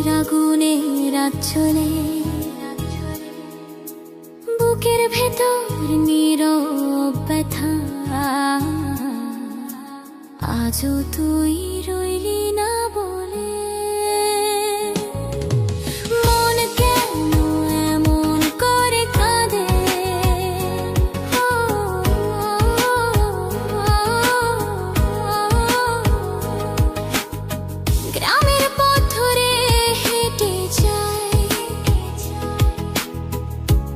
স্মৃতির আগুনে রাত চলে, বুকের ভেতর নীরব ব্যথা। আজও তুই রইলি না বলে। মন কেন এমন করে কাঁদে? গ্রামের পথ ধরে হেঁটে যায়,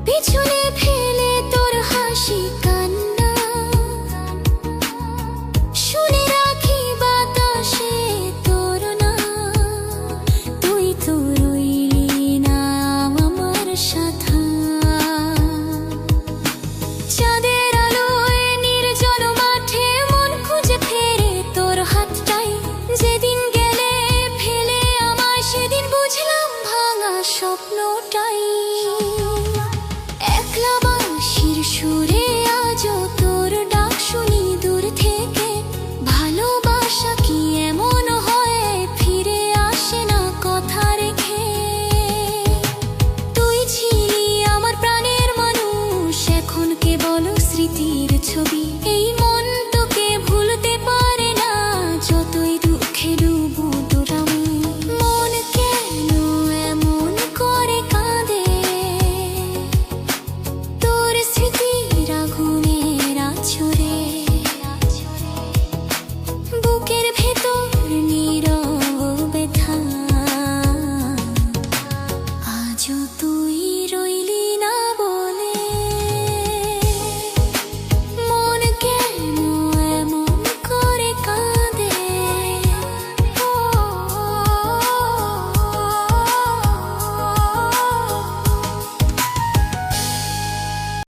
পিছনে ফেলে তোর হাসি কান্না। শুনে রাখি বাতাসে তোর নাম, তুই তো রইলি না আমার সাথে। চাঁদের আলোয় নির্জন মাঠে মন খুঁজে ফেরে তোর হাতটাই। যেদিন গেলে ফেলে আমায়, সেদিন বুঝলাম ভাঙা স্বপ্নটাই। একলা বাঁশির সুরে আজও তোর ডাক শুনি দূর থেকে। ভালোবাসা কি এমন হয়, ফিরে আসে না কথা রেখে? তুই ছিলি আমার প্রাণের মানুষ, এখন কেবল স্মৃতির ছবি। এই মন তোকে ভুলতে পারে না, যতই দুঃখে ডুবো তোর আমি। মন কেন এমন করে কাঁদে? তোর স্মৃতির আগুনের আঁচড়ে, বুকের ভেতর নীরব ব্যথা। আজও তুই